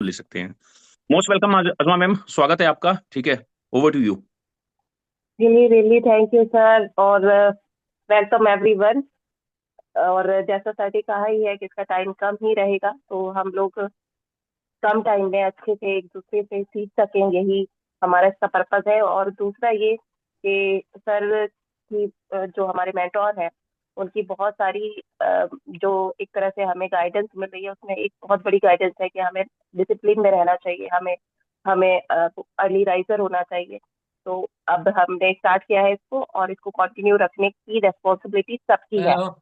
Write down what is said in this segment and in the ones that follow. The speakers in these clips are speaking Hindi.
ले सकते हैं। मोस्ट वेलकम अजमा मैम, स्वागत है आपका। ठीक है, over to you. Really really thank you sir. और वेलकम एवरीवन। और जैसा सर ने कहा ही है कि इसका टाइम कम ही रहेगा, तो हम लोग कम टाइम में अच्छे से एक दूसरे से सीख सकें, यही हमारा इसका पर्पज है। और दूसरा ये कि सर की जो हमारे मेंटोर हैं, उनकी बहुत सारी जो एक तरह से हमें गाइडेंस मिल रही है, उसमें एक बहुत बड़ी गाइडेंस है कि हमें डिसिप्लिन में रहना चाहिए, हमें हमें अर्ली राइजर होना चाहिए। तो अब हमने स्टार्ट किया है इसको, और इसको कंटिन्यू रखने की रेस्पॉन्सिबिलिटी सबकी है। हेलो।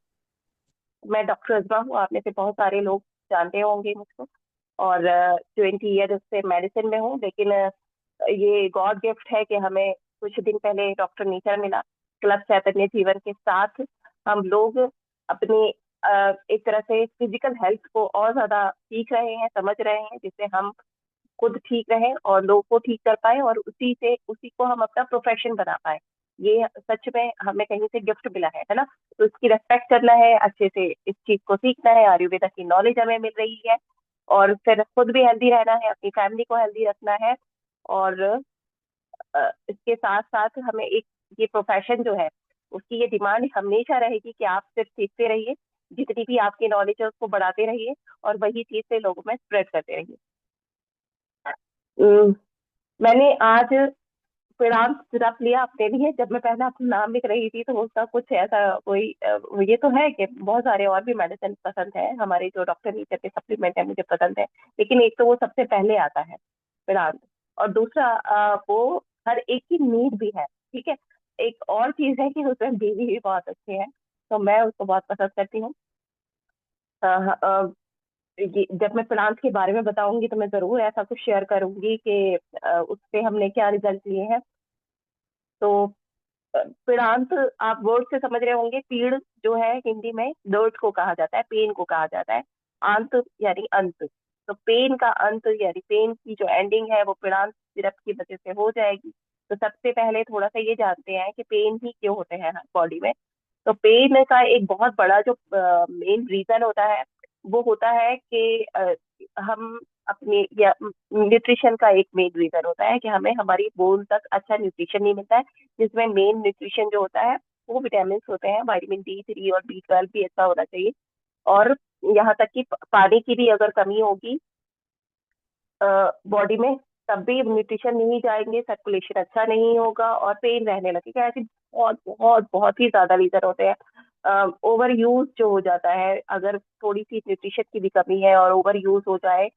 मैं डॉक्टर अजमा हूँ, आप में से बहुत सारे लोग जानते होंगे मुझको। और 20 ईयर से मेडिसिन में हूँ, लेकिन ये गॉड गिफ्ट है कि हमें कुछ दिन पहले डॉक्टर नीचर मिला। क्लब चैतन्य जीवन के साथ हम लोग अपनी एक तरह से फिजिकल हेल्थ को और ज्यादा सीख रहे हैं, समझ रहे हैं, जिससे हम खुद ठीक रहें और लोगों को ठीक कर पाए, और उसी को हम अपना प्रोफेशन बना पाए। ये सच में हमें कहीं से गिफ्ट मिला है ना। तो इसकी रेस्पेक्ट करना है, अच्छे से इस चीज को सीखना है, आयुर्वेदा की नॉलेज हमें मिल रही है। और फिर खुद भी हेल्दी रहना है, अपनी फैमिली को हेल्दी रखना है। और इसके साथ साथ हमें एक ये प्रोफेशन जो है, उसकी ये डिमांड हमेशा रहेगी कि आप सिर्फ सीखते रहिए, जितनी भी आपकी नॉलेज है उसको बढ़ाते रहिए, और वही चीज से लोगों में स्प्रेड करते रहिए। अम, मैंने आज फ्रीलांस जॉब लिया अपने लिए। जब मैं पहले अपना नाम लिख रही थी, तो उसका कुछ ऐसा कोई ये तो है कि बहुत सारे और भी मेडिसिन पसंद है, हमारे जो डॉक्टर नीचर के सप्लीमेंट है मुझे पसंद है, लेकिन एक तो वो सबसे पहले आता है फ्रीलांस, और दूसरा वो हर एक की नीड भी है। ठीक है। एक और चीज है कि उसमें बीवी भी बहुत अच्छे हैं, तो मैं उसको बहुत पसंद करती हूँ। अ, अ, जब मैं फ्रीलांस के बारे में बताऊंगी, तो मैं जरूर ऐसा कुछ शेयर करूंगी कि उससे हमने क्या रिजल्ट लिए हैं। तो वेदांत, आप वर्ड से समझ रहे होंगे, पीड़ जो है हिंदी में दर्द को कहा जाता है, पेन को कहा जाता है। अंत यानी अंत। तो पेन का अंत यानी पेन की जो एंडिंग है, वो वेदांत सिरप की वजह से हो जाएगी। तो सबसे पहले थोड़ा सा ये जानते हैं कि पेन ही क्यों होते हैं बॉडी में। तो पेन का एक बहुत बड़ा जो मेन रीजन होता है, वो होता है कि हम अपने या न्यूट्रिशन का एक मेन रीजन होता है कि हमें हमारी बोन तक अच्छा न्यूट्रिशन नहीं मिलता है, जिसमें मेन न्यूट्रिशन जो होता है वो विटामिन होते हैं, विटामिन D3 और B12 भी अच्छा होना चाहिए। और यहाँ तक कि पानी की भी अगर कमी होगी बॉडी में, तब भी न्यूट्रिशन नहीं जाएंगे, सर्कुलेशन अच्छा नहीं होगा और पेन रहने लगेगा। ऐसे बहुत बहुत बहुत ही ज्यादा रीजन होते हैं। ओवर यूज जो हो जाता है, अगर थोड़ी सी न्यूट्रिशन की भी कमी है और ओवर यूज हो जाए,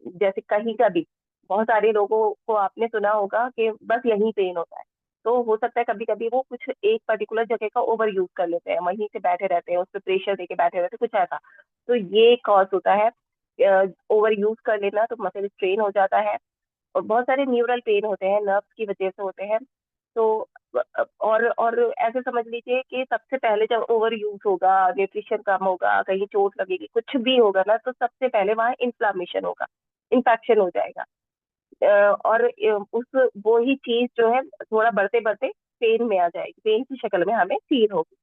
जैसे कहीं का भी, बहुत सारे लोगों को आपने सुना होगा कि बस यहीं पेन होता है। तो हो सकता है कभी कभी वो कुछ एक पर्टिकुलर जगह का ओवर यूज कर लेते हैं, वहीं से बैठे रहते हैं, उस पर प्रेशर देके बैठे रहते हैं, कुछ ऐसा। तो ये कॉज होता है ओवर यूज कर लेना, तो मसल स्ट्रेन हो जाता है। और बहुत सारे न्यूरल पेन होते हैं, नर्व्स की वजह से होते हैं। तो और ऐसे समझ लीजिए कि सबसे पहले जब ओवर यूज होगा, न्यूट्रिशन कम होगा, कहीं चोट लगेगी, कुछ भी होगा ना, तो सबसे पहले वहाँ इन्फ्लामेशन होगा, इन्फेक्शन हो जाएगा। और उस वो ही चीज जो है थोड़ा बढ़ते बढ़ते पेन में आ जाएगी, पेन की शक्ल में हमें फील होगी।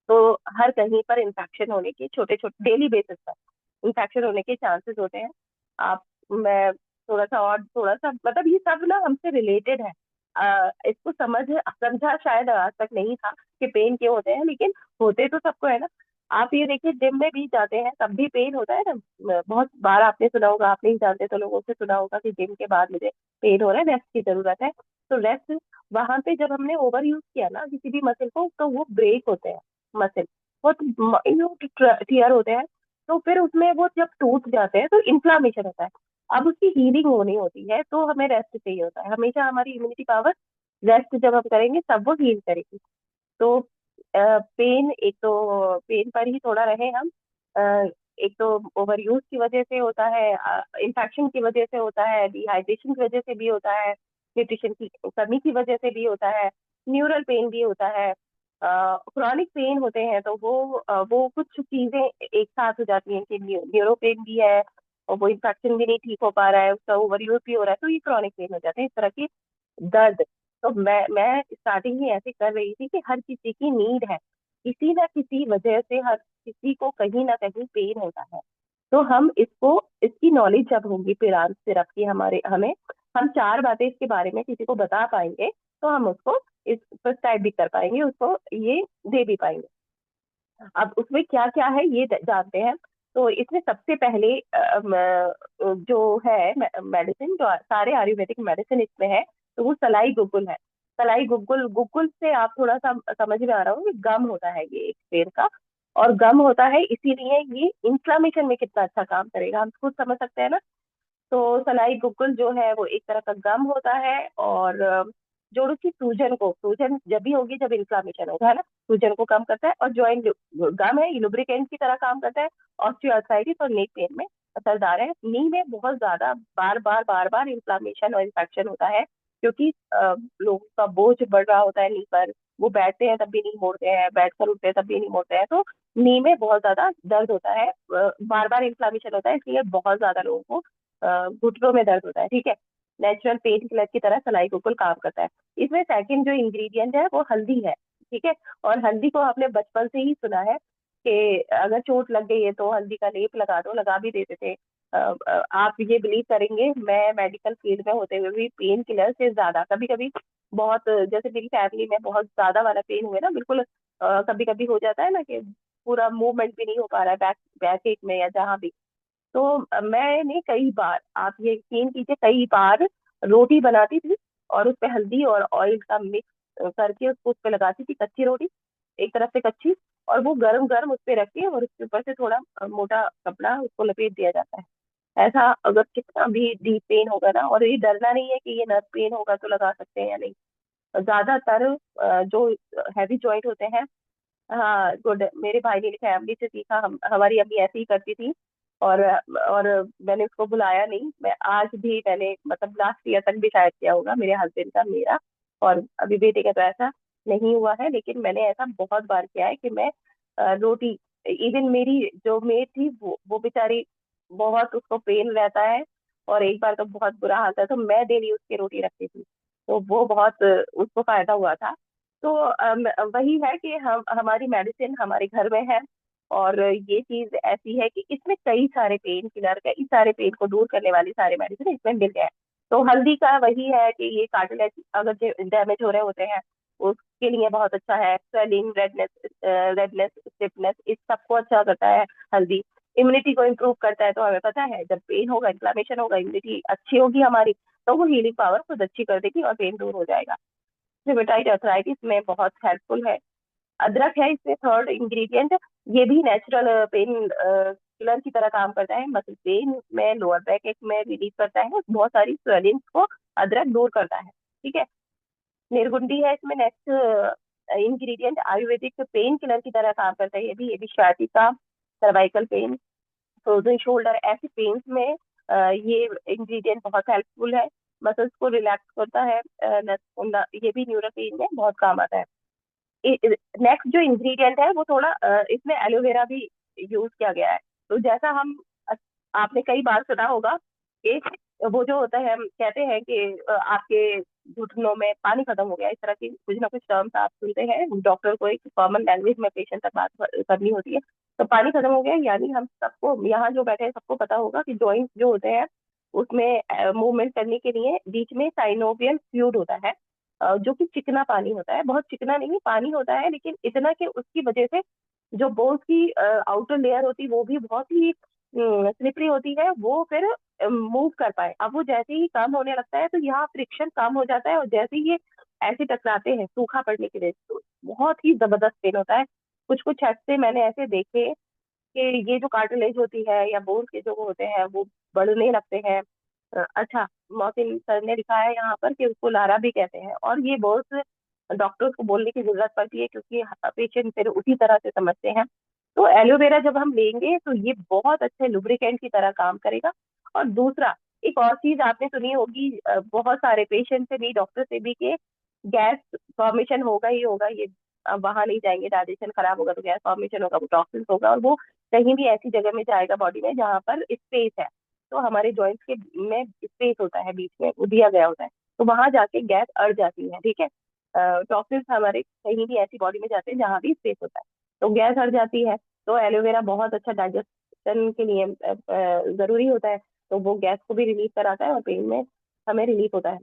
तो हर कहीं पर इन्फेक्शन होने के छोटे छोटे डेली बेसिस पर इन्फेक्शन होने के चांसेस होते हैं। आप मैं थोड़ा सा मतलब ये सब ना हमसे रिलेटेड है। इसको समझा शायद आज तक नहीं था कि पेन क्यों होते हैं, लेकिन होते तो सबको है ना। आप ये देखिए, जिम में भी जाते हैं तब भी पेन होता है ना। बहुत बार आपने सुना होगा, आप नहीं जानते तो लोगों से सुना होगा कि जिम के बाद मुझे पेन हो रहा है, रेस्ट की जरूरत है। तो रेस्ट, वहां पे जब हमने ओवर यूज किया ना किसी भी मसल को, तो वो ब्रेक होते हैं मसल, बहुत माइन्यूट टीयर होते हैं। तो फिर उसमें वो जब टूट जाते हैं तो इन्फ्लामेशन होता है। अब उसकी हीलिंग होनी होती है, तो हमें रेस्ट चाहिए होता है। हमेशा हमारी इम्यूनिटी पावर, रेस्ट जब हम करेंगे तब वो हील करेगी। तो पेन, एक तो पेन पर ही थोड़ा रहे हम। एक तो ओवर यूज की वजह से होता है, इन्फेक्शन की वजह से होता है, डिहाइड्रेशन की वजह से भी होता है, न्यूट्रिशन की कमी की वजह से भी होता है, न्यूरल पेन भी होता है, क्रॉनिक पेन होते हैं। तो वो कुछ चीजें एक साथ हो जाती हैं कि न्यूरो पेन भी है, और वो इन्फेक्शन भी नहीं ठीक हो पा रहा है, उसका ओवर यूज भी हो रहा है, तो ये क्रॉनिक पेन हो जाते हैं, इस तरह की दर्द। तो मैं स्टार्टिंग ही ऐसे कर रही थी कि हर किसी की नीड है, किसी ना किसी वजह से हर किसी को कहीं ना कहीं पेन होता है। तो हम इसको, इसकी नॉलेज जब होगी पिरान सिरप की हमारे हमें, हम चार बातें इसके बारे में किसी को बता पाएंगे, तो हम उसको इस प्रिस्क्राइब भी कर पाएंगे, उसको ये दे भी पाएंगे। अब उसमें क्या क्या है ये जानते हैं। तो इसमें सबसे पहले जो है मेडिसिन, जो सारे आयुर्वेदिक मेडिसिन इसमें है, तो वो सलाई गुग्गुल है। सलाई गुग्गुल, गुग्गुल से आप थोड़ा सा समझ में आ रहा हो कि गम होता है ये एक पेड़ का, और गम होता है इसीलिए ये इंफ्लामेशन में कितना अच्छा काम करेगा, हम खुद समझ सकते हैं ना। तो सलाई गुग्गुल जो है वो एक तरह का गम होता है, और जोड़ों की सूजन को, सूजन जब भी होगी जब इन्फ्लामेशन होगा, है ना, सूजन को कम करता है। और जॉइंट गम है, लुब्रिकेंट की तरह काम करता है। ऑस्टियोआर्थराइटिस और नी पेन में असरदार है। नी में बहुत ज्यादा बार बार इन्फ्लामेशन और इन्फेक्शन होता है, क्योंकि लोगों का बोझ बढ़ रहा होता है नी पर, वो बैठते हैं तब भी नहीं मोड़ते हैं, बैठ कर उठते हैं तब भी नहीं मोड़ते हैं, तो नी में बहुत ज्यादा दर्द होता है, बार बार इन्फ्लामेशन होता है, इसलिए बहुत ज्यादा लोगों को घुटनों में दर्द होता है, ठीक है। नेचुरल पेन किलर की तरह सलाई कोकुल काम करता है। इसमें सेकंड जो इंग्रेडिएंट है वो हल्दी है, ठीक है। और हल्दी को आपने बचपन से ही सुना है कि अगर चोट लग गई है तो हल्दी का लेप लगा दो, लगा भी देते थे। आप ये बिलीव करेंगे, मैं मेडिकल फील्ड में होते हुए भी पेन किलर से ज्यादा कभी कभी बहुत, जैसे मेरी फैमिली में बहुत ज्यादा वाला पेन हुए ना, बिल्कुल कभी कभी हो जाता है ना कि पूरा मूवमेंट भी नहीं हो पा रहा है बैक बैक एक में या जहाँ भी। तो मैंने कई बार, आप ये यकीन कीजिए, कई बार रोटी बनाती थी और उस पे हल्दी और ऑयल का मिक्स करके उसको उस पे लगाती थी, कच्ची रोटी एक तरफ से कच्ची, और वो गरम गरम उस पे रख के और उसके ऊपर से थोड़ा मोटा कपड़ा उसको लपेट दिया जाता है। ऐसा अगर कितना भी डीप पेन होगा ना, और ये डरना नहीं है कि ये नर्व पेन होगा तो लगा सकते हैं या नहीं। ज्यादातर जो हैवी जॉइंट होते हैं, हाँ गुड, मेरे भाई ने फैमिली से सीखा, हम हमारी अम्मी ऐसे ही करती थी। और मैंने उसको बुलाया नहीं, मैं आज भी, मैंने मतलब लास्ट ईयर तक भी शायद किया होगा मेरे हस्बैंड का, मेरा, और अभी बेटे का तो ऐसा नहीं हुआ है, लेकिन मैंने ऐसा बहुत बार किया है कि मैं रोटी, इवन मेरी जो मेड थी वो बेचारी, बहुत उसको पेन रहता है, और एक बार तो बहुत बुरा हाल था, तो मैं डेली उसकी रोटी रखती थी, तो वो बहुत उसको फायदा हुआ था। तो वही है कि हम, हमारी मेडिसिन हमारे घर में है, और ये चीज ऐसी है कि इसमें कई सारे पेन किलर, कई सारे पेन को दूर करने वाली सारे मेडिसिन इसमें मिल गए हैं। तो हल्दी का वही है कि ये कार्टिलेज अगर डैमेज हो रहे होते हैं उसके लिए बहुत अच्छा है। स्वेलिंग, रेडनेस, रेडनेस, स्टिफनेस, इस सबको अच्छा करता है हल्दी। इम्यूनिटी को इम्प्रूव करता है, तो हमें पता है जब पेन होगा, इन्फ्लामेशन होगा, इम्यूनिटी अच्छी होगी हमारी, तो वो हीलिंग पावर खुद अच्छी कर देगी और पेन दूर हो जाएगा। रिमेटॉइड अर्थराइटिस में बहुत हेल्पफुल है। अदरक है इसमें थर्ड इंग्रेडिएंट, ये भी नेचुरल पेन किलर की तरह काम करता है, मसल पेन में, लोअर बैक एक में रिलीफ करता है, बहुत सारी स्वेलिंग को अदरक दूर करता है, ठीक है। निर्गुंडी है इसमें next ingredient, Ayurvedic pain killer की तरह काम करता है, ये भी sciatica, cervical pain, frozen shoulder, ऐसे पेन्स में ये इंग्रेडिएंट बहुत हेल्पफुल है। मसल्स को रिलैक्स करता है, ये भी न्यूरोपेन में बहुत काम आता है। नेक्स्ट जो इंग्रेडिएंट है वो थोड़ा इसमें एलोवेरा भी यूज किया गया है। तो जैसा हम, आपने कई बार सुना होगा कि वो जो होता है, हम कहते हैं कि आपके घुटनों में पानी खत्म हो गया, इस तरह की कुछ ना कुछ टर्म्स आप सुनते हैं, डॉक्टर को एक कॉमन लैंग्वेज में पेशेंट तक बात करनी होती है। तो पानी खत्म हो गया यानी हम सबको, यहाँ जो बैठे हैं सबको पता होगा कि जॉइंट जो होते हैं उसमें मूवमेंट करने के लिए बीच में साइनोवियल फ्लूइड होता है, जो कि चिकना पानी होता है, बहुत चिकना नहीं पानी होता है, लेकिन इतना कि उसकी वजह से जो बोन्स की आउटर लेयर होती है वो भी बहुत ही स्लिपरी होती है, वो फिर मूव कर पाए। अब वो जैसे ही कम होने लगता है तो यहाँ फ्रिक्शन कम हो जाता है, और जैसे ही ये ऐसे टकराते हैं सूखा पड़ने की वजह से, तो बहुत ही जबरदस्त पेन होता है। कुछ कुछ हादसे मैंने ऐसे देखे कि ये जो कार्टिलेज होती है या बोन्स के जो होते हैं वो बढ़ने लगते हैं। अच्छा, मोहसिन सर ने लिखा है यहाँ पर कि उसको लारा भी कहते हैं, और ये बहुत डॉक्टर्स को बोलने की जरूरत पड़ती है क्योंकि पेशेंट फिर उसी तरह से समझते हैं। तो एलोवेरा जब हम लेंगे तो ये बहुत अच्छे लुब्रिकेंट की तरह काम करेगा। और दूसरा, एक और चीज आपने सुनी होगी बहुत सारे पेशेंट से भी, डॉक्टर से भी, कि गैस फॉर्मेशन होगा ही होगा, ये वहां नहीं जाएंगे, डाइजेशन खराब होगा तो गैस फॉर्मेशन होगा, वो टॉक्सिन्स होगा, और वो कहीं भी ऐसी जगह में जाएगा बॉडी में जहाँ पर स्पेस है। तो हमारे जॉइंट्स के में स्पेस होता है बीच में, वो दिया गया होता है, तो वहां जाके गैस अड़ जाती है, ठीक है। टॉक्सिन्स हमारे कहीं भी ऐसी बॉडी में जाते हैं जहाँ भी स्पेस होता है, तो गैस अड़ जाती है। तो एलोवेरा बहुत अच्छा डाइजेस्ट डाइजेशन के लिए जरूरी होता है, तो वो गैस को भी रिलीव कराता है और पेन में हमें रिलीफ होता है।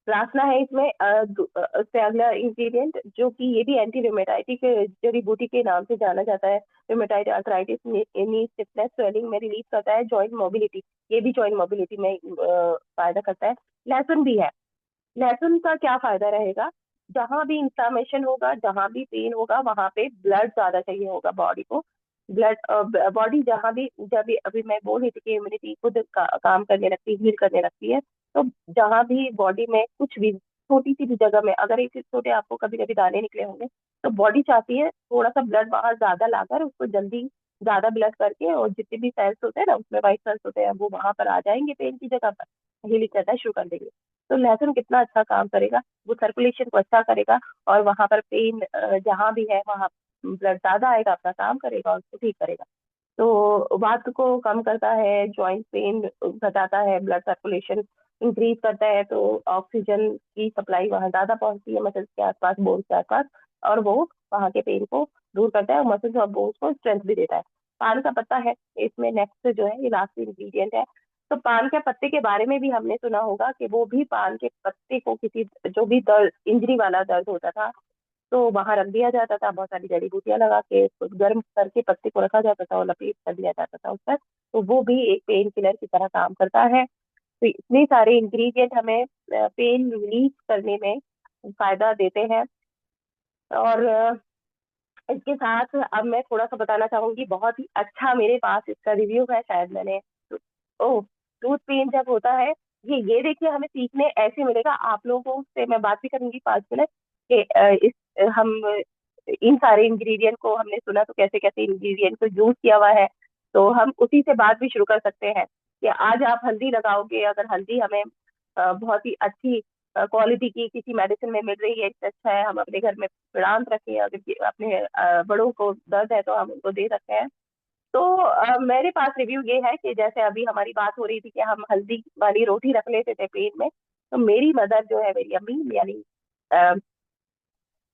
रासना है इसमें उससे अगला इंग्रेडिएंट, जो कि ये भी एंटी रूमेटाइटिक जड़ी बूटी के नाम से जाना जाता है। रूमेटाइड आर्थराइटिस, नी स्टिफनेस, स्वेलिंग में रिलीफ करता है, जॉइंट मोबिलिटी, ये भी जॉइंट मोबिलिटी में फायदा करता है। लहसुन भी है। लहसुन का क्या फायदा रहेगा, जहां भी इंफ्लामेशन होगा, जहां भी पेन होगा, वहां पे ब्लड ज्यादा चाहिए होगा बॉडी को। ब्लड बॉडी जहां भी, जब भी अभी मैं बोल रही थी कि इम्यूनिटी खुद काम करने लगती है, हील करने लगती है, तो जहां भी बॉडी में कुछ भी छोटी सी भी जगह में अगर एक छोटे आपको कभी कभी दाने निकले होंगे, तो बॉडी चाहती है थोड़ा सा ब्लड वहां ज्यादा लाकर उसको जल्दी ज्यादा ब्लड करके, और जितने भी सेल्स होते हैं ना उसमें व्हाइट सेल्स होते हैं वो वहां पर आ जाएंगे पेन की जगह पर, हीलिंग करना शुरू कर देंगे। तो लहसुन कितना अच्छा काम करेगा, वो सर्कुलेशन को अच्छा करेगा, और वहां पर पेन जहां भी है वहां ब्लड ज्यादा आएगा, अपना काम करेगा और उसको ठीक करेगा। तो वात को कम करता है, जॉइंट पेन घटाता है, ब्लड सर्कुलेशन इंक्रीज करता है, तो ऑक्सीजन की सप्लाई वहां ज्यादा पहुंचती है मसल्स के आसपास, बोन्स के आसपास, और वो वहां के पेन को दूर करता है और मसल्स और बोन्स को स्ट्रेंथ भी देता है। पान का पत्ता है इसमें नेक्स्ट जो है, ये लास्ट इंग्रेडिएंट है। तो पान के पत्ते के बारे में भी हमने सुना होगा कि वो भी पान के पत्ते को किसी, जो भी दर्द, इंजरी वाला दर्द होता था, तो वहां रख दिया जाता था, बहुत सारी जड़ी बूटियां लगा के उसको गर्म करके पत्ते को रखा जाता था और लपेट कर दिया जाता था उस पर, तो वो भी एक पेन किलर की तरह काम करता है। तो इतने सारे इंग्रेडिएंट हमें पेन रिलीफ करने में फायदा देते हैं। और इसके साथ अब मैं थोड़ा सा बताना चाहूंगी, बहुत ही अच्छा मेरे पास इसका रिव्यू है, शायद मैंने, ओ, टूथ पेन जब होता है, ये देखिए हमें सीखने ऐसे मिलेगा, आप लोगों से मैं बात भी करूंगी 5 मिनट कि हम इन सारे इंग्रेडिएंट को हमने सुना तो कैसे कैसे इंग्रेडिएंट को यूज किया हुआ है, तो हम उसी से बात भी शुरू कर सकते हैं कि आज आप हल्दी लगाओगे, अगर हल्दी हमें बहुत ही अच्छी क्वालिटी की किसी मेडिसिन में मिल रही है, इससे अच्छा है हम अपने घर में प्लांट रखें, अगर अपने बड़ों को दर्द है तो हम उनको दे सकते हैं। तो मेरे पास रिव्यू ये है कि जैसे अभी हमारी बात हो रही थी कि हम हल्दी वाली रोटी रख लेते थे पेट में, तो मेरी मदर जो है, मेरी अम्मी यानी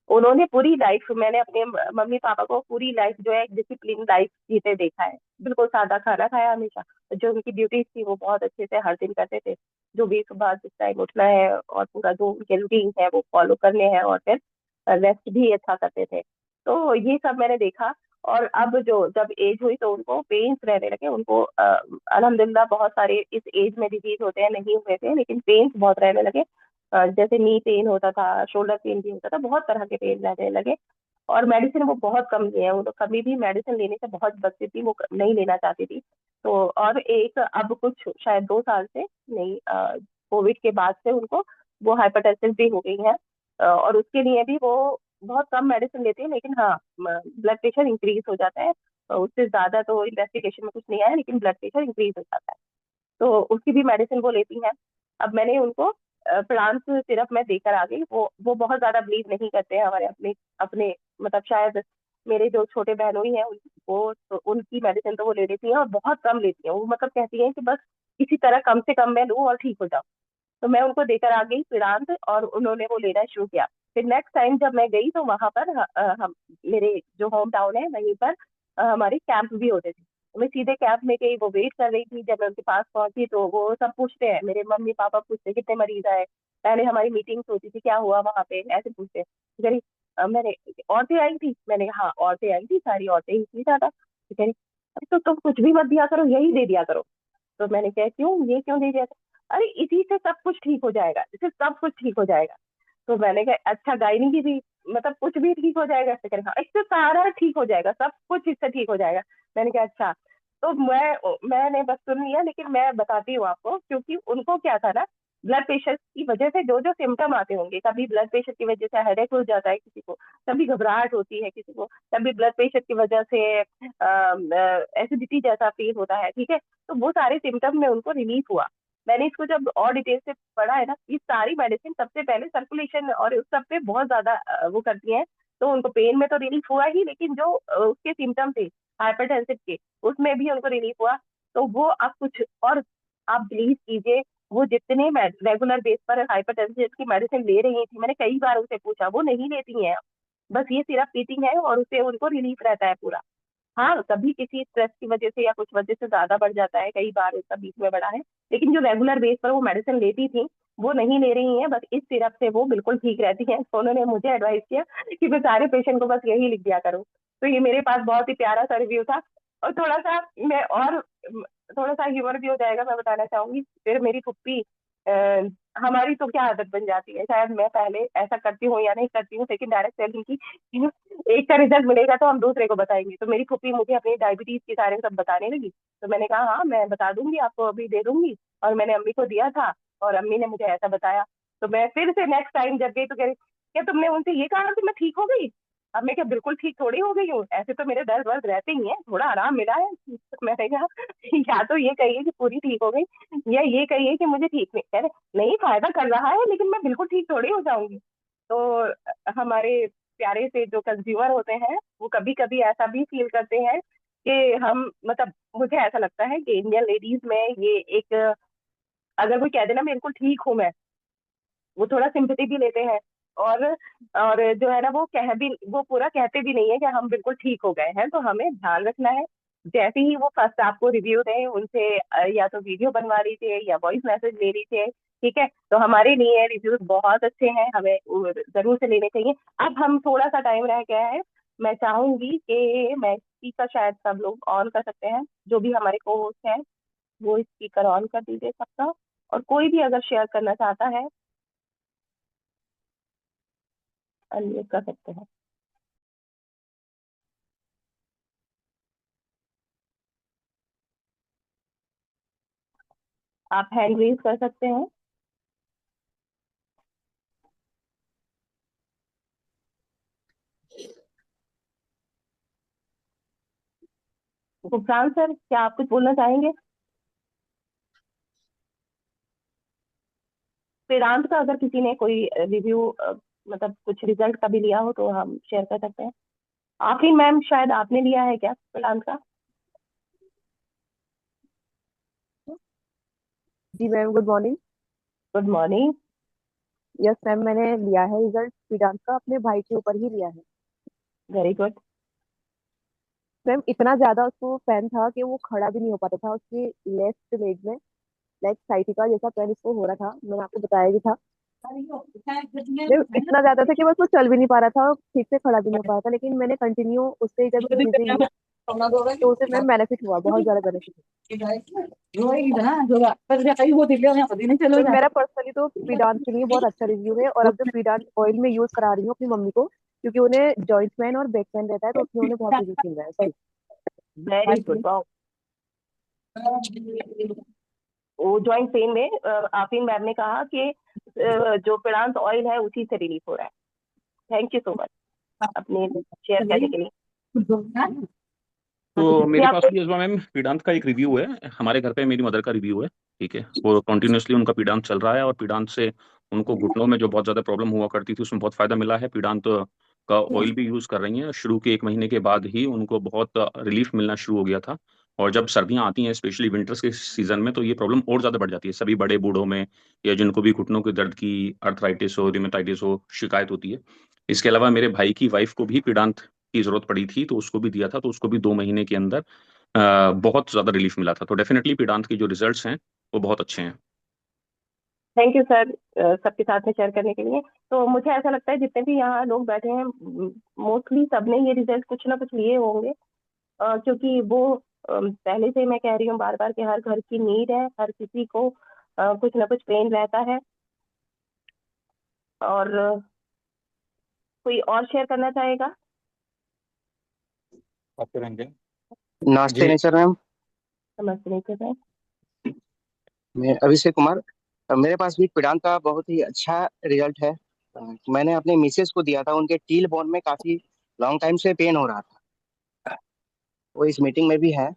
उन्होंने पूरी लाइफ, मैंने अपने मम्मी पापा को पूरी लाइफ जो है एक डिसिप्लिन लाइफ जीते देखा है, बिल्कुल सादा खाना खाया हमेशा। जो उनकी ड्यूटीज थी वो बहुत अच्छे से हर दिन करते थे, जो भी सुबह जिस टाइम उठना है और पूरा जो उनके रूटीन है वो फॉलो करने हैं, और फिर रेस्ट भी अच्छा करते थे। तो ये सब मैंने देखा। और अब जो जब एज हुई तो उनको पेन्स रहने लगे, उनको अल्हम्दुलिल्लाह बहुत सारे इस एज में डिजीज होते हैं, नहीं हुए थे लेकिन पेन्स बहुत रहने लगे। जैसे नी पेन होता था, शोल्डर पेन भी होता था, बहुत तरह के पेन रहने लगे। और मेडिसिन वो बहुत कम लिए हैं, वो लोग कभी भी मेडिसिन लेने से बहुत बचती थी, वो नहीं लेना चाहती थी। तो और एक अब कुछ शायद 2 साल से नहीं, कोविड के बाद से उनको वो हाइपरटेंसिव भी हो गई है, और उसके लिए भी वो बहुत कम मेडिसिन लेती है, लेकिन हाँ ब्लड प्रेशर इंक्रीज हो जाता है। उससे ज्यादा तो इन्वेस्टिगेशन में कुछ नहीं आया, लेकिन ब्लड प्रेशर इंक्रीज हो जाता है, तो उसकी भी मेडिसिन वो लेती हैं। अब मैंने उनको प्लांट सिरप में देकर आ गई, वो बहुत ज्यादा बिलीव नहीं करते हैं हमारे अपने अपने, मतलब शायद मेरे जो छोटे बहनोई हैं वो तो उनकी मेडिसिन तो वो ले लेती हैं और बहुत कम लेती हैं, वो मतलब कहती हैं कि बस किसी तरह कम से कम मैं लूँ और ठीक हो जाऊँ। तो मैं उनको देकर आ गई पिरांत, और उन्होंने वो लेना शुरू किया। फिर नेक्स्ट टाइम जब मैं गई तो वहां पर हम, मेरे जो होम टाउन है वहीं पर हमारे कैंप भी होते थे, तो मैं सीधे कैंप में गई, वो वेट कर रही थी, जब मैं उनके पास पहुंची तो वो सब पूछते हैं, मेरे मम्मी पापा पूछते कितने मरीज आए, पहले हमारी मीटिंग होती थी क्या हुआ वहां पे, ऐसे पूछते। कह रही मैंने, औरतें आई थी, मैंने कहा हाँ औरतें आई थी, सारी औरतें ही थी ज्यादा। तो कह रही अरे तो तुम कुछ भी मत दिया करो, यही दे दिया करो। तो मैंने कहा क्यों, ये क्यों दे दिया करो? अरे इसी से सब कुछ ठीक हो जाएगा, इससे सब कुछ ठीक हो जाएगा। तो मैंने कहा अच्छा, गायनी की भी मतलब कुछ भी ठीक हो जाएगा? ऐसे करें हाँ, इससे सारा ठीक हो जाएगा, सब कुछ इससे ठीक हो जाएगा। मैंने कहा अच्छा। तो मैंने बस सुन लिया, लेकिन मैं बताती हूँ आपको, क्योंकि उनको क्या था ना, ब्लड प्रेशर की वजह से जो जो सिम्टम आते होंगे, कभी ब्लड प्रेशर की वजह से हेडेक हो जाता है किसी को, कभी घबराहट होती है किसी को, कभी ब्लड प्रेशर की वजह से एसिडिटी जैसा फील होता है, ठीक है, तो वो सारे सिम्टम में उनको रिलीफ हुआ। मैंने इसको जब और डिटेल से पढ़ा है ना, ये सारी मेडिसिन सबसे पहले सर्कुलेशन और उस सब पे बहुत ज्यादा वो करती हैं, तो उनको पेन में तो रिलीफ हुआ ही, लेकिन जो उसके सिम्टम थे हाइपरटेंसिव के, उसमें भी उनको रिलीफ हुआ। तो वो आप कुछ और, आप बिलीव कीजिए, वो जितने रेगुलर बेस पर हाइपरटेंसिव की मेडिसिन ले रही थी, मैंने कई बार उनसे पूछा, वो नहीं लेती हैं, बस ये सिरप पीती हैं और उससे उनको रिलीफ रहता है पूरा। हाँ, कभी किसी स्ट्रेस की वजह से या कुछ वजह से ज्यादा बढ़ जाता है, कई बार इसका बीच में बढ़ा है। लेकिन जो रेगुलर बेस पर वो मेडिसिन लेती थी वो नहीं ले रही हैं, बस इस सिरप से वो बिल्कुल ठीक रहती हैं। तो उन्होंने मुझे एडवाइस किया कि मैं सारे पेशेंट को बस यही लिख दिया करूँ। तो ये मेरे पास बहुत ही प्यारा सा रिव्यू था। और थोड़ा सा मैं और थोड़ा सा ह्यूमर भी हो जाएगा, मैं बताना चाहूंगी। फिर मेरी फुप्पी, हमारी तो क्या आदत बन जाती है, शायद मैं पहले ऐसा करती हूँ या नहीं करती हूँ, लेकिन डायरेक्ट सेलिंग की एक का रिजल्ट मिलेगा तो हम दूसरे को बताएंगे। तो मेरी फुप्पी मुझे अपनी डायबिटीज के बारे में सब बताने लगी। तो मैंने कहा हाँ मैं बता दूंगी आपको, अभी दे दूंगी, और मैंने अम्मी को दिया था और अम्मी ने मुझे ऐसा बताया। तो मैं फिर से नेक्स्ट टाइम जब गई तो कह रही, क्या तुमने उनसे ये कहा कि मैं ठीक हो गई? अब मैं क्या बिल्कुल ठीक थोड़ी हो गई हूँ, ऐसे तो मेरे दर्द वर्द रहते ही हैं, थोड़ा आराम मिला है। तो मैंने कहा या तो ये कहिए कि पूरी ठीक हो गई, या ये कहिए कि मुझे ठीक नहीं, कह रहे नहीं फायदा कर रहा है लेकिन मैं बिल्कुल ठीक थोड़ी हो जाऊंगी। तो हमारे प्यारे से जो कंज्यूमर होते हैं वो कभी कभी ऐसा भी फील करते हैं कि हम, मतलब मुझे ऐसा लगता है कि इंडियन लेडीज में ये एक, अगर कोई कह देना मैं बिल्कुल ठीक हूँ मैं, वो थोड़ा सिंपैथी भी लेते हैं। और और जो है ना वो कह भी, वो पूरा कहते भी नहीं है कि हम बिल्कुल ठीक हो गए हैं। तो हमें ध्यान रखना है, जैसे ही वो फर्स्ट आपको रिव्यू दें उनसे या तो वीडियो बनवा लीजिए या वॉइस मैसेज ले लीजिए। ठीक है, तो हमारे लिए रिव्यूज बहुत अच्छे हैं, हमें जरूर से लेने चाहिए। अब हम थोड़ा सा टाइम रह गया है, मैं चाहूंगी कि मैं स्पीकर शायद सब लोग ऑन कर सकते हैं, जो भी हमारे को होस्ट हैं वो स्पीकर ऑन कर दीजिए सबका। और कोई भी अगर शेयर करना चाहता है अनम्यूट कर सकते हैं। आप हैंड रेज कर सकते हैं। गुफरान सर, क्या आप कुछ बोलना चाहेंगे? वेदांत का अगर किसी ने कोई रिव्यू, मतलब कुछ रिजल्ट का भी लिया हो तो हम शेयर कर सकते हैं। आफरीन मैम, शायद आपने लिया है क्या वेदांत का? जी ma'am, good morning. Good morning. Yes ma'am, मैंने लिया है रिजल्ट वेदांत का, अपने भाई के ऊपर ही लिया है। Very good. मैम इतना ज्यादा उसको पेन था कि वो खड़ा भी नहीं हो पाता था, उसके लेफ्ट लेग में लाइक साइटिका जैसा पेन उसको हो रहा था, मैंने आपको बताया भी था। मैम इतना ज्यादा था कि बस वो चल भी नहीं पा रहा था और ठीक से खड़ा भी नहीं हो पा रहा था, लेकिन मैंने कंटिन्यू उससे जब चीजें यूज, तो उसे मैम बेनिफिट हुआ, बहुत ज्यादा बेनिफिट हुआ। मैम मेरा पर्सनली तो वेदांत के लिए बहुत अच्छा रिव्यू है, और अब जब वेदांत ऑयल में यूज करा रही हूँ अपनी मम्मी को, क्योंकि उन्हें जॉइंट पेन और बैक पेन रहता है, तो उसमें उन्हें बहुत रिलीफ मिल रहा है सही। Very good, wow. वो जॉइंट पेन में आफरीन मैम ने कहा कि जो पेड़ांत ऑयल है उसी से रिलीफ हो रहा है। थैंक यू सो मच अपने शेयर करने के लिए। तो जी मेरे आप। पास भी अजमा मैम पीडांत का एक रिव्यू है। हमारे घर पे मेरी मदर का रिव्यू है। ठीक है, वो कंटिन्यूअसली उनका पीडांत चल रहा है और पीडांत से उनको घुटनों में जो बहुत ज़्यादा प्रॉब्लम हुआ करती थी उसमें बहुत फ़ायदा मिला है। पीडांत का ऑयल भी यूज़ कर रही हैं। शुरू के 1 महीने के बाद ही उनको बहुत रिलीफ मिलना शुरू हो गया था। और जब सर्दियाँ आती हैं स्पेशली विंटर्स के सीजन में तो ये प्रॉब्लम और ज़्यादा बढ़ जाती है सभी बड़े बूढ़ों में, या जिनको भी घुटनों के दर्द की अर्थराइटिस हो, रिमेटाइटिस हो, शिकायत होती है। इसके अलावा मेरे भाई की वाइफ को भी पीडांत की जरूरत पड़ी थी तो उसको भी दिया था, तो उसको भी 2 महीने के अंदर बहुत ज्यादा रिलीफ मिला था। तो डेफिनेटली पीडांत के जो रिजल्ट्स हैं वो बहुत अच्छे हैं। थैंक यू सर सबके साथ में शेयर करने के लिए। तो मुझे ऐसा लगता है जितने भी यहाँ लोग बैठे हैं मोस्टली सबने ये रिजल्ट कुछ ना कुछ लिए होंगे, क्योंकि वो पहले से मैं कह रही हूँ बार बार कि हर घर की नीड है, हर किसी को कुछ ना कुछ पेन रहता है। और कोई और शेयर करना चाहेगा? आपके रहेंगे नमस्ते जी। Nature ma'am. समझते नहीं कर रहे हैं। मैं अभिषेक कुमार। मेरे पास भी पिडान का बहुत ही अच्छा रिजल्ट है। मैंने अपने मिसेस को दिया था, उनके टील बोन में काफी लॉन्ग टाइम से पेन हो रहा था। वो इस मीटिंग में भी है।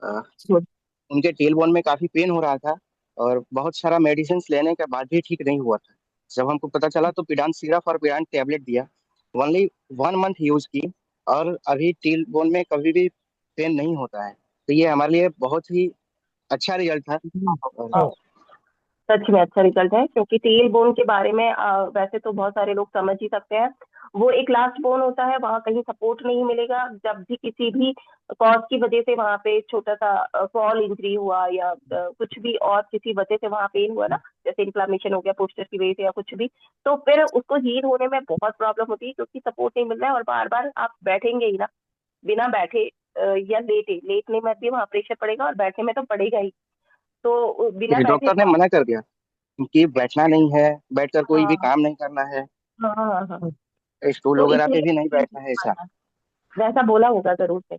अ, उनके टेल बोन में काफी पेन हो रहा था और बहुत सारा मेडिसिन लेने के बाद भी ठीक नहीं हुआ था। जब हमको पता चला तो पिडान सिरप और पिडान टेबलेट दिया। ओनली 1 मंथ यूज की और अभी टील बोन में कभी भी पेन नहीं होता है। तो ये हमारे लिए बहुत ही अच्छा रिजल्ट था। और सच में अच्छा रिजल्ट है, क्योंकि टेल बोन के बारे में वैसे तो बहुत सारे लोग समझ ही सकते हैं। वो एक लास्ट बोन होता है, वहाँ कहीं सपोर्ट नहीं मिलेगा। जब भी किसी भी कॉज की वजह से वहाँ पे छोटा सा फॉल इंजरी हुआ या कुछ भी और किसी वजह से वहाँ पेन हुआ ना, जैसे इन्फ्लामेशन हो गया पोस्टर की वजह से या कुछ भी, तो फिर उसको हील होने में बहुत प्रॉब्लम होती है, क्योंकि सपोर्ट नहीं मिल रहा है और बार बार आप बैठेंगे ही ना, बिना बैठे या लेटने में भी वहाँ प्रेशर पड़ेगा और बैठने में तो पड़ेगा ही। तो बिना ये बैठे डॉक्टर ने तो मना कर दिया कि बैठना नहीं है, बैठकर कोई भी हाँ काम नहीं करना है, हाँ हाँ हाँ। स्टूल तो वगैरह पे भी नहीं इसलिए बैठना है, ऐसा? वैसा बोला होगा जरूर से।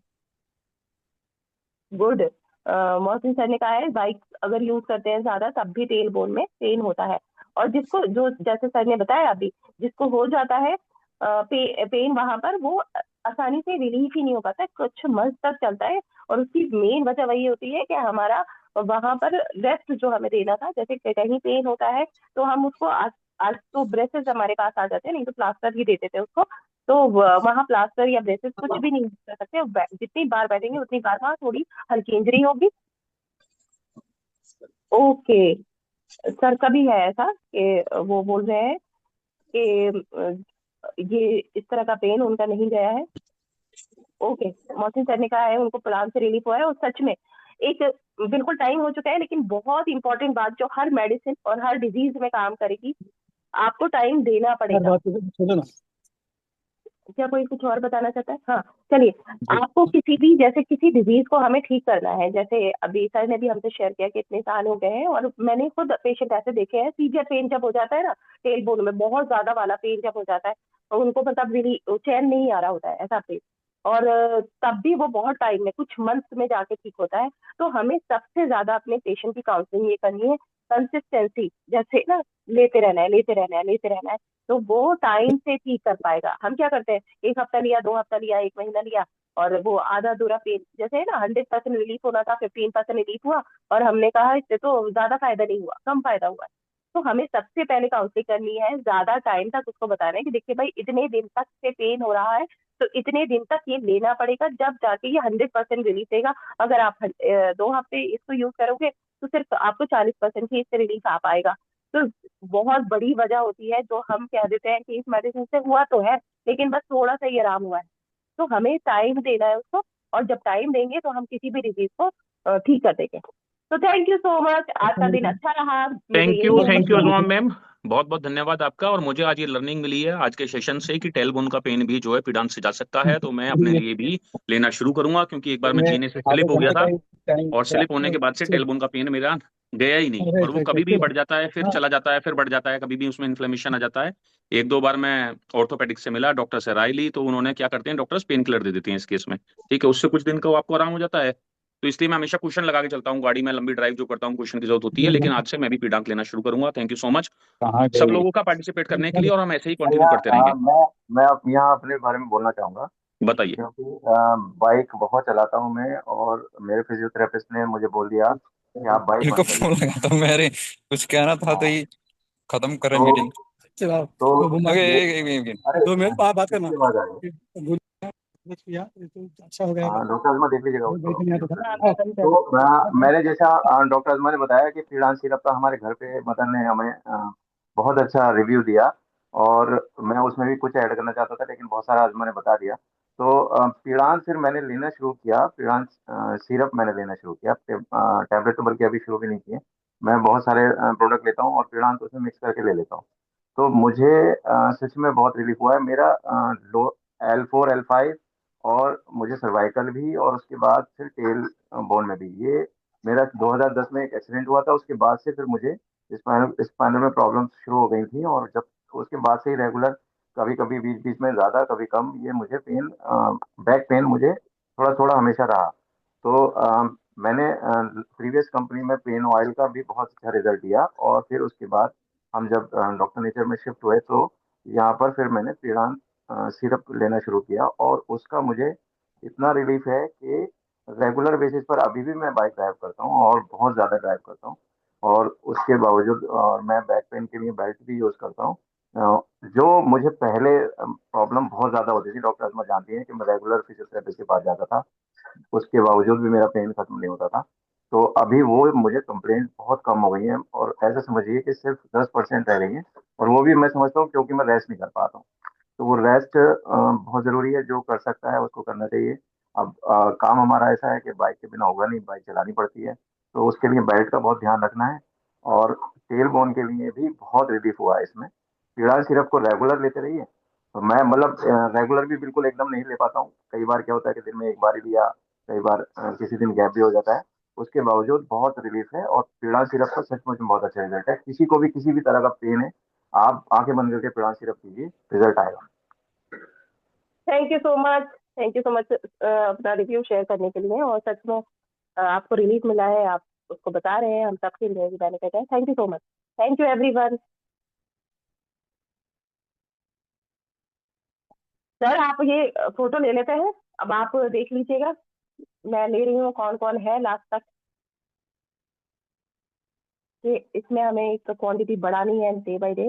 गुड। मोहसिन सर ने कहा है बाइक अगर यूज करते हैं ज्यादा तब भी टेल बोन में पेन होता है। और जिसको जो जैसे सर ने बताया अभी, जिसको हो जाता है पेन वहां पर, वो आसानी से रिलीफ ही नहीं हो पाता है, कुछ मंथ तक चलता है। और उसकी मेन वजह वही होती है कि हमारा वहां पर रेस्ट जो हमें देना था, जैसे कहीं पेन होता है तो हम उसको आज आज तो ब्रेसेस हमारे पास आ जाते हैं, नहीं तो प्लास्टर ही देते थे उसको। तो वहाँ प्लास्टर या ब्रेसेस कुछ भी नहीं कर सकते, जितनी बार बैठेंगे उतनी बार वहाँ थोड़ी हल्की इंजरी होगी। ओके। सर का भी है ऐसा कि वो बोल रहे हैं कि ये इस तरह का पेन उनका नहीं गया है। ओके। मोहसिन सर ने कहा है उनको प्लान से रिलीफ हुआ है, और सच में एक बिल्कुल टाइम हो चुका है, लेकिन बहुत इंपॉर्टेंट बात जो हर मेडिसिन और हर डिजीज में काम करेगी, आपको टाइम देना पड़ेगा। क्या कोई कुछ और बताना चाहता है? हाँ, चलिए। आपको किसी भी, जैसे किसी डिजीज को हमें ठीक करना है, जैसे अभी सर ने भी हमसे शेयर किया कि इतने साल हो गए हैं और मैंने खुद पेशेंट ऐसे देखे हैं, सीवियर पेन जब हो जाता है ना, टेल बोन में बहुत ज्यादा वाला पेन जब हो जाता है, तो उनको मतलब रिली चैन नहीं आ रहा होता है, ऐसा पेन। और तब भी वो बहुत टाइम में, कुछ मंथ्स में जाके ठीक होता है। तो हमें सबसे ज्यादा अपने पेशेंट की काउंसलिंग ये करनी है, कंसिस्टेंसी, जैसे ना, लेते रहना है, लेते रहना है, लेते रहना है। तो वो टाइम से ठीक कर पाएगा। हम क्या करते हैं, एक हफ्ता लिया, 2 हफ्ता लिया, एक महीना लिया, और वो आधा अधूरा पेन, जैसे है ना 100% रिलीफ होना था, 15% रिलीफ हुआ, और हमने कहा इससे तो ज्यादा फायदा नहीं हुआ, कम फायदा हुआ है। तो हमें सबसे पहले काउंसलिंग करनी है, ज्यादा टाइम तक उसको बताना है कि देखिए भाई इतने दिन तक से पेन हो रहा है, तो इतने दिन तक ये लेना पड़ेगा, जब जाके ये 100% रिलीफ देगा। अगर आप 2 हफ्ते इसको यूज करोगे तो सिर्फ आपको 40% ही इससे रिलीफ आ पाएगा। तो बहुत बड़ी वजह होती है जो हम कह देते हैं कि इस मेडिसिन से हुआ तो है, लेकिन बस थोड़ा सा ही आराम हुआ है। तो हमें टाइम देना है उसको, और जब टाइम देंगे तो हम किसी भी डिजीज को ठीक कर देंगे। तो थैंक यू सो मच, आज का दिन अच्छा रहा, मुझे यही थैंक यू उम्मीद अजमा मैम। बहुत बहुत धन्यवाद आपका। और मुझे आज ये लर्निंग मिली है आज के सेशन से कि टेलबोन का पेन भी जो है पीड़ांत से जा सकता है, तो मैं अपने लिए भी लेना शुरू करूंगा, क्योंकि एक बार मैं जीने से स्लिप हो गया था, और स्लिप होने के बाद से टेलबोन का पेन मेरा गया ही नहीं, और वो कभी भी बढ़ जाता है, फिर चला जाता है, फिर बढ़ जाता है, कभी भी उसमें इन्फ्लेमेशन आ जाता है। एक दो बार मैं ऑर्थोपेडिक से मिला, डॉक्टर से राय ली, तो उन्होंने क्या करते हैं, डॉक्टर्स पेन किलर दे देते हैं इस केस में, ठीक है, उससे कुछ दिन का आपको आराम हो जाता है। तो इसलिए मैं हमेशा कुशन लगा के चलता हूँ, गाड़ी में लंबी ड्राइव जो करता हूँ कुशन की जरूरत होती है, लेकिन आज से मैं भी पीडांक लेना शुरू करूंगा। थैंक यू सो मच कहाँ सब गई? लोगों का पार्टिसिपेट करने के लिए, और हम ऐसे ही कंटिन्यू भैया, करते रहेंगे। मैं अब यहाँ अपने बारे में बोलना चाहूंगा, बताइए। क्योंकि बाइक बहुत चलाता हूँ मैं, और मेरे फिजियोथेरेपिस्ट ने मुझे बोल दिया कि आप बाइक इनको बंद फोन करिए। लगा था मेरे, कुछ कहना था तो हाँ, ये खत्म करें तो मीटिंग। चलो तो आगे ये, एक अरे 2 मिनट बात करना। किसकी आवाज आ रही है? भैया ये तो अच्छा हो गया। हाँ, डॉक्टर अजमा देख लीजिएगा, वो उसको बैठे नहीं म्यूट आता कर हाँ, दीजिए। मैं बंद कर तो देती मैंने जैसा डॉक्टर अजमा ने बताया कि फ्रीलांस सिरप का हमारे घर पे मदन ने हमें बहुत अच्छा रिव्यू दिया, और मैं उसमें भी कुछ ऐड करना चाहता था, लेकिन बहुत सारा अजमा ने बता दिया। तो फ्रीलांस फिर मैंने लेना शुरू किया, फ्रीलांस सिरप मैंने लेना शुरू किया, टैबलेट तो बल्कि अभी शुरू भी नहीं किए। मैं बहुत सारे प्रोडक्ट लेता हूँ और फ्रीलांस उसमें मिक्स करके ले लेता हूँ। तो मुझे सच में बहुत रिलीफ हुआ है। मेरा लो L4 L5, और मुझे सर्वाइकल भी, और उसके बाद फिर टेल बोन में भी। ये मेरा 2010 में एक एक्सीडेंट हुआ था, उसके बाद से फिर मुझे स्पाइनल स्पाइनल में प्रॉब्लम शुरू हो गई थी, और जब उसके बाद से ही रेगुलर, कभी कभी बीच बीच में ज़्यादा, कभी कम, ये मुझे पेन, बैक पेन मुझे थोड़ा थोड़ा हमेशा रहा। तो मैंने प्रीवियस कंपनी में पेन ऑयल का भी बहुत अच्छा रिजल्ट दिया, और फिर उसके बाद हम जब डॉक्टर नेचर में शिफ्ट हुए, तो यहाँ पर फिर मैंने पीड़ान सिरप लेना शुरू किया, और उसका मुझे इतना रिलीफ है कि रेगुलर बेसिस पर अभी भी मैं बाइक ड्राइव करता हूँ, और बहुत ज़्यादा ड्राइव करता हूँ। और उसके बावजूद और मैं बैक पेन के लिए बेल्ट भी यूज़ करता हूँ। जो मुझे पहले प्रॉब्लम बहुत ज़्यादा होती थी, डॉक्टर आजमा जानती हैं कि मैं रेगुलर फिजियोथेरेपिस्ट के पास जाता था, उसके बावजूद भी मेरा पेन खत्म नहीं होता था। तो अभी वो मुझे कंप्लेंट बहुत कम हो गई है, और ऐसा समझिए कि सिर्फ 10% रह रही है, और वो भी मैं समझता हूँ क्योंकि मैं रेस्ट नहीं कर पाता हूँ। तो तो वो रेस्ट बहुत ज़रूरी है। जो कर सकता है उसको करना चाहिए। अब काम हमारा ऐसा है कि बाइक के बिना होगा नहीं, बाइक चलानी पड़ती है, तो उसके लिए बेल्ट का बहुत ध्यान रखना है। और टेल बोन के लिए भी बहुत रिलीफ हुआ है इसमें। पीड़ा सिरप को रेगुलर लेते रहिए। तो मैं मतलब रेगुलर भी बिल्कुल एकदम नहीं ले पाता हूँ। कई बार क्या होता है कि दिन में एक बार ही लिया, कई बार किसी दिन गैप भी हो जाता है। उसके बावजूद बहुत रिलीफ है, और पीड़ा सिरप का सचमुच में बहुत अच्छा रिजल्ट है। किसी को भी किसी भी तरह का पेन है, आप आंखें बंद करके पीड़ा सिरप पीजिए, रिजल्ट आएगा। Thank you so much. Thank you so much अपना रिव्यू शेयर करने के लिए। और सच में आपको रिलीफ मिला है, आप उसको बता रहे हैं, हम सब के लिए बेनिफिट है। Thank you so much. Thank you everyone. Sir आप ये फोटो ले लेते हैं, अब आप देख लीजिएगा। मैं ले रही हूँ कौन कौन है लास्ट तक, कि इसमें हमें एक क्वांटिटी बढ़ानी है डे बाय डे।